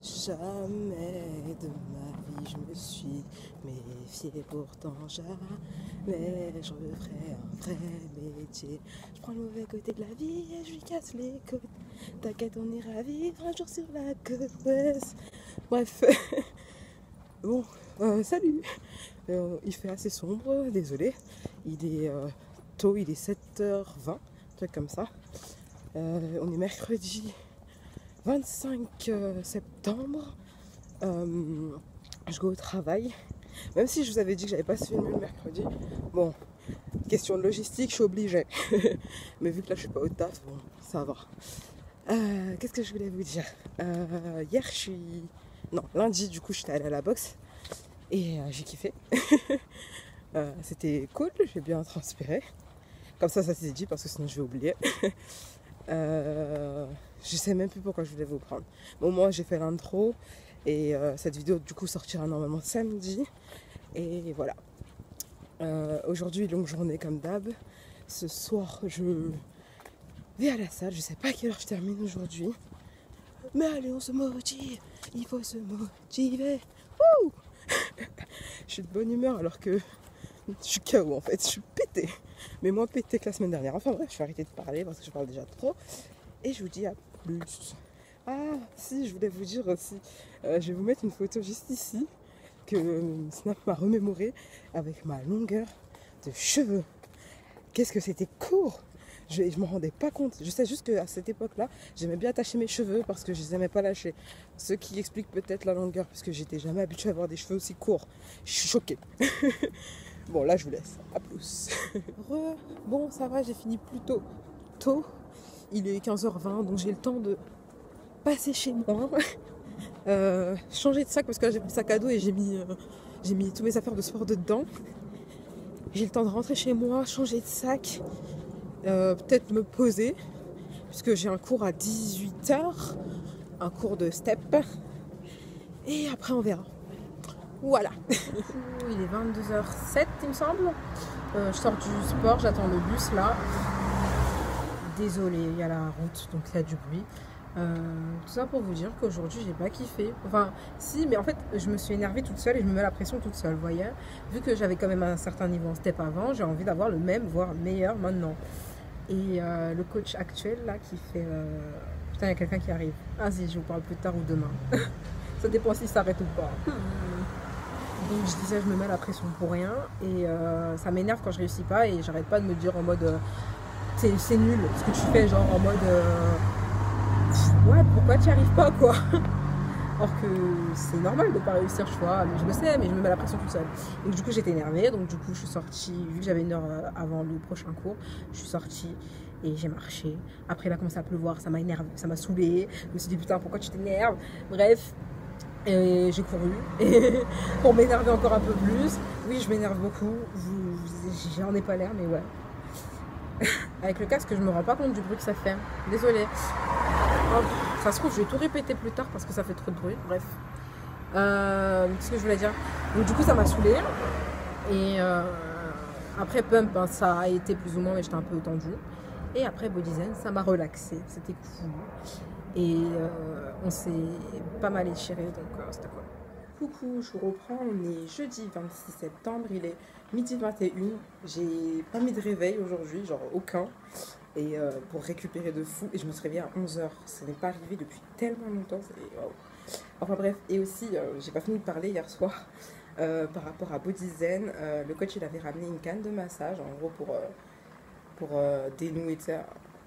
Jamais de ma vie je me suis méfié, pourtant jamais je referai un vrai métier. Je prends le mauvais côté de la vie et je lui casse les côtes. T'inquiète, on ira vivre un jour sur la côte ouest. Bref, bon, salut. Il fait assez sombre, désolé. Il est tôt, il est 7h20, un truc comme ça. On est mercredi 25 septembre. Je vais au travail. Même si je vous avais dit que j'avais pas filmé le mercredi. Bon, question de logistique, je suis obligée. Mais vu que là je suis pas au taf, bon, ça va. Qu'est-ce que je voulais vous dire? Hier je suis... Non, lundi du coup j'étais allée à la boxe. Et j'ai kiffé. C'était cool, j'ai bien transpiré. Comme ça s'est dit parce que sinon je vais oublier. Je sais même plus pourquoi je voulais vous prendre. Bon, moi j'ai fait l'intro et cette vidéo du coup sortira normalement samedi. Et voilà. Aujourd'hui, longue journée comme d'hab. Ce soir, je vais à la salle. Je sais pas à quelle heure je termine aujourd'hui. Mais allez, on se motive. Il faut se motiver. Wouh. Je suis de bonne humeur alors que je suis KO en fait. Je suis pété. Mais moins pété que la semaine dernière. Enfin bref, je vais arrêter de parler parce que je parle déjà trop. Et je vous dis à plus. Ah, si, je voulais vous dire aussi. Je vais vous mettre une photo juste ici que Snap m'a remémoré avec ma longueur de cheveux. Qu'est-ce que c'était court! Je ne m'en rendais pas compte. Je sais juste qu'à cette époque-là, j'aimais bien attacher mes cheveux parce que je les aimais pas lâcher. Ce qui explique peut-être la longueur, parce que j'étais jamais habituée à avoir des cheveux aussi courts. Je suis choquée. Bon, là, je vous laisse. À plus. Bon, ça va, j'ai fini plus tôt. Il est 15h20, donc j'ai le temps de passer chez moi. Changer de sac, parce que là, j'ai pris le sac à dos et j'ai mis toutes mes affaires de sport dedans. J'ai le temps de rentrer chez moi, changer de sac, peut-être me poser, puisque j'ai un cours à 18h, un cours de step. Et après, on verra. Voilà. Il est 22h07, il me semble. Je sors du sport, j'attends le bus là. Désolée, il y a la route, donc il y a du bruit. Tout ça pour vous dire qu'aujourd'hui j'ai pas kiffé. Enfin, si, mais en fait, je me suis énervée toute seule et je me mets la pression toute seule, vous voyez. Vu que j'avais quand même un certain niveau en step avant, j'ai envie d'avoir le même, voire meilleur maintenant. Et le coach actuel là qui fait. Putain, il y a quelqu'un qui arrive. Ah, si, je vous parle plus tard ou demain. Ça dépend s'il s'arrête ou pas. Donc je disais, je me mets la pression pour rien et ça m'énerve quand je réussis pas et j'arrête pas de me dire en mode c'est nul ce que tu fais, genre en mode ouais, pourquoi tu n'y arrives pas quoi. Or que c'est normal de pas réussir, je vois, mais je le sais, mais je me mets la pression toute seule. Donc du coup j'étais énervée, donc du coup je suis sortie, vu que j'avais une heure avant le prochain cours, je suis sortie et j'ai marché. Après il a commencé à pleuvoir, ça m'a énervé, ça m'a saoulée. Je me suis dit putain pourquoi tu t'énerves. Bref, et j'ai couru pour m'énerver encore un peu plus. Oui, je m'énerve beaucoup, j'en ai pas l'air, mais ouais. Avec le casque, je me rends pas compte du bruit que ça fait. Désolée. Oh, ça se trouve, je vais tout répéter plus tard parce que ça fait trop de bruit. Bref. Qu'est-ce que je voulais dire? Donc, du coup, ça m'a saoulée. Et après Pump, hein, ça a été plus ou moins, mais j'étais un peu tendue. Et après Bodyzen, ça m'a relaxée. C'était cool. Et on s'est pas mal échiré, donc c'était cool. Coucou, je vous reprends, on est jeudi 26 septembre, il est midi 21. J'ai pas mis de réveil aujourd'hui, genre aucun. Et pour récupérer de fou, et je me suis réveillée à 11h. Ça n'est pas arrivé depuis tellement longtemps. Wow. Enfin bref, et aussi, j'ai pas fini de parler hier soir par rapport à Bodyzen. Le coach il avait ramené une canne de massage, en gros pour dénouer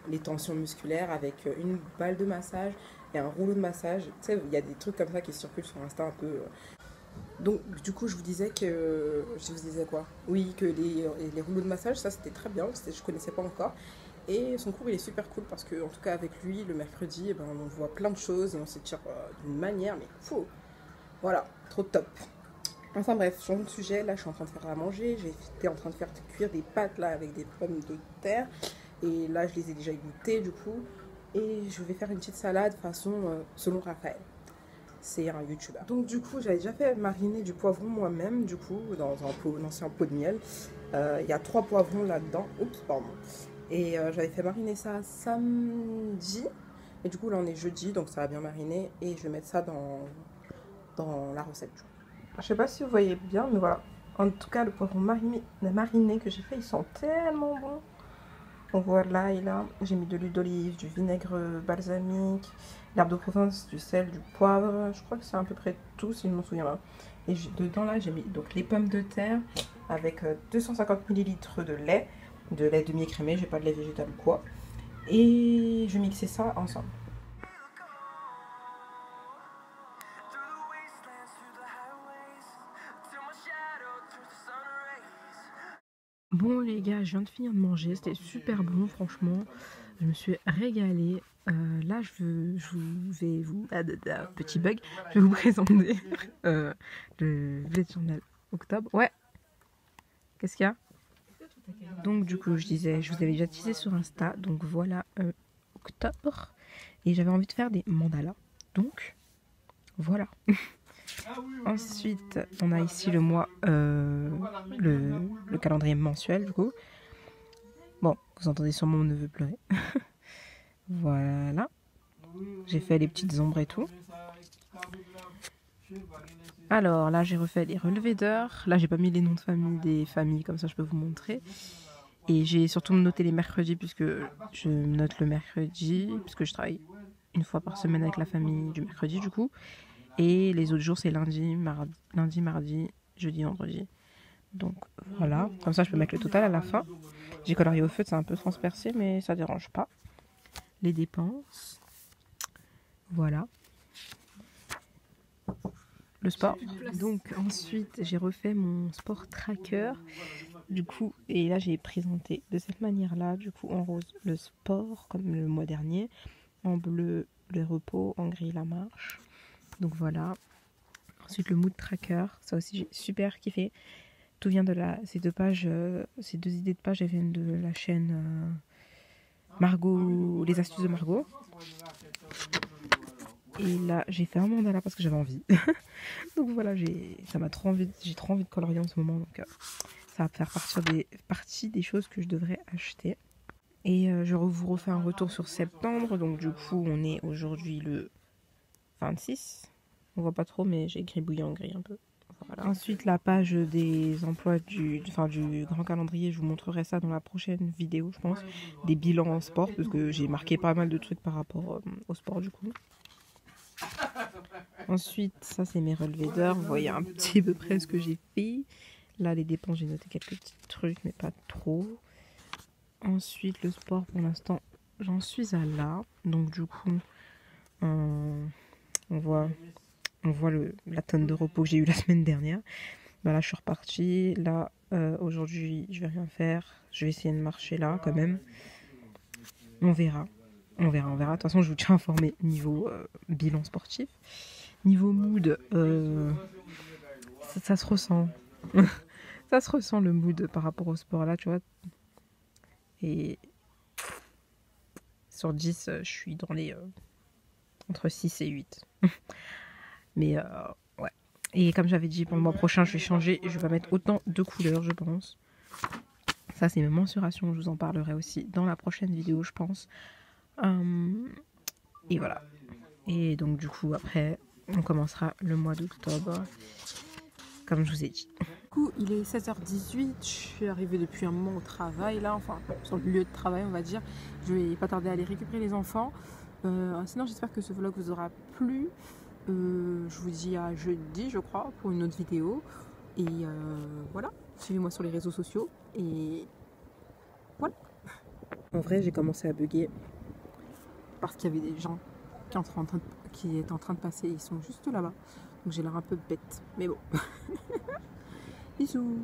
les tensions musculaires avec une balle de massage et un rouleau de massage. Tu sais, il y a des trucs comme ça qui circulent sur Insta un peu. Donc, du coup, je vous disais que. Je vous disais quoi? Oui, que les rouleaux de massage, ça c'était très bien, je connaissais pas encore. Et son cours il est super cool parce que, en tout cas, avec lui, le mercredi, eh ben, on voit plein de choses et on s'étire d'une manière, mais fou! Voilà, trop top. Enfin bref, changeons de sujet. Là, je suis en train de faire à manger. J'étais en train de faire cuire des pâtes là avec des pommes de terre. Et là, je les ai déjà goûtées du coup. Et je vais faire une petite salade façon selon Raphaël. C'est un youtubeur. Donc du coup, j'avais déjà fait mariner du poivron moi-même, du coup, dans un ancien pot de miel. Il y a 3 poivrons là-dedans. Oups, pardon. Et j'avais fait mariner ça samedi. Et du coup là on est jeudi, donc ça va bien mariner et je vais mettre ça dans la recette. Je sais pas si vous voyez bien, mais voilà. En tout cas, le poivron mariné que j'ai fait, il sent tellement bon. Donc voilà, et là, j'ai mis de l'huile d'olive, du vinaigre balsamique, l'herbe de Provence, du sel, du poivre. Je crois que c'est à peu près tout, si je m'en souviens bien. Et dedans, là, j'ai mis donc les pommes de terre avec 250 ml de lait demi-écrémé, j'ai pas de lait végétal ou quoi. Et je mixais ça ensemble. Bon les gars, je viens de finir de manger, c'était super bon franchement, je me suis régalée. Là petit bug, je vais vous présenter le bullet journal octobre. Ouais, qu'est-ce qu'il y a? Donc du coup je disais, je vous avais déjà teasé sur Insta, donc voilà octobre, et j'avais envie de faire des mandalas, donc voilà. Ensuite, on a ici le mois, le calendrier mensuel du coup. Bon, vous entendez sûrement mon neveu pleurer. Voilà. J'ai fait les petites ombres et tout. Alors là, j'ai refait les relevés d'heures. Là, j'ai pas mis les noms de famille des familles, comme ça je peux vous montrer. Et j'ai surtout noté les mercredis, puisque je note le mercredi, puisque je travaille une fois par semaine avec la famille du mercredi du coup. Et les autres jours, c'est lundi, mardi, jeudi, vendredi. Donc voilà, comme ça je peux mettre le total à la fin. J'ai colorié au feutre, c'est un peu transpercé, mais ça dérange pas. Les dépenses. Voilà. Le sport. Donc ensuite, j'ai refait mon sport tracker. Du coup, et là j'ai présenté de cette manière-là, du coup en rose le sport, comme le mois dernier. En bleu, le repos, en gris, la marche. Donc voilà. Ensuite le mood tracker, ça aussi j'ai super kiffé. Tout vient de ces deux pages, ces deux idées de pages, elles viennent de la chaîne Margot, les astuces de Margot. Et là j'ai fait un mandala parce que j'avais envie. Donc voilà, j'ai trop envie de colorier en ce moment, donc ça va faire partie des choses que je devrais acheter. Et je vous refais un retour sur septembre, donc du coup on est aujourd'hui le 26. On voit pas trop, mais j'ai gribouillé en gris un peu. Voilà. Ensuite, la page des emplois du grand calendrier, je vous montrerai ça dans la prochaine vidéo, je pense. Des bilans en sport, parce que j'ai marqué pas mal de trucs par rapport au sport, du coup. Ensuite, ça, c'est mes relevés d'heures. Vous voyez un petit peu près ce que j'ai fait. Là, les dépenses, j'ai noté quelques petits trucs, mais pas trop. Ensuite, le sport, pour l'instant, j'en suis à là. Donc, du coup, on voit la tonne de repos que j'ai eu la semaine dernière. Bah là je suis repartie. Là aujourd'hui je vais rien faire. Je vais essayer de marcher là quand même. On verra. De toute façon je vous tiens informé niveau bilan sportif. Niveau mood, ça se ressent. Ça se ressent le mood par rapport au sport là, tu vois. Et sur 10, je suis dans les entre 6 et 8. Mais ouais. Et comme j'avais dit, pour le mois prochain, je vais changer. Je vais pas mettre autant de couleurs, je pense. Ça, c'est mes mensurations. Je vous en parlerai aussi dans la prochaine vidéo, je pense. Et voilà. Et donc, du coup, après, on commencera le mois d'octobre. Comme je vous ai dit. Du coup, il est 16h18. Je suis arrivée depuis un moment au travail, là. Enfin, sur le lieu de travail, on va dire. Je vais pas tarder à aller récupérer les enfants. Sinon, j'espère que ce vlog vous aura plu. Je vous dis à jeudi, je crois, pour une autre vidéo. Et voilà, suivez-moi sur les réseaux sociaux. Et voilà. En vrai, j'ai commencé à bugger parce qu'il y avait des gens qui étaient en train de passer. Ils sont juste là-bas. Donc j'ai l'air un peu bête. Mais bon. Bisous.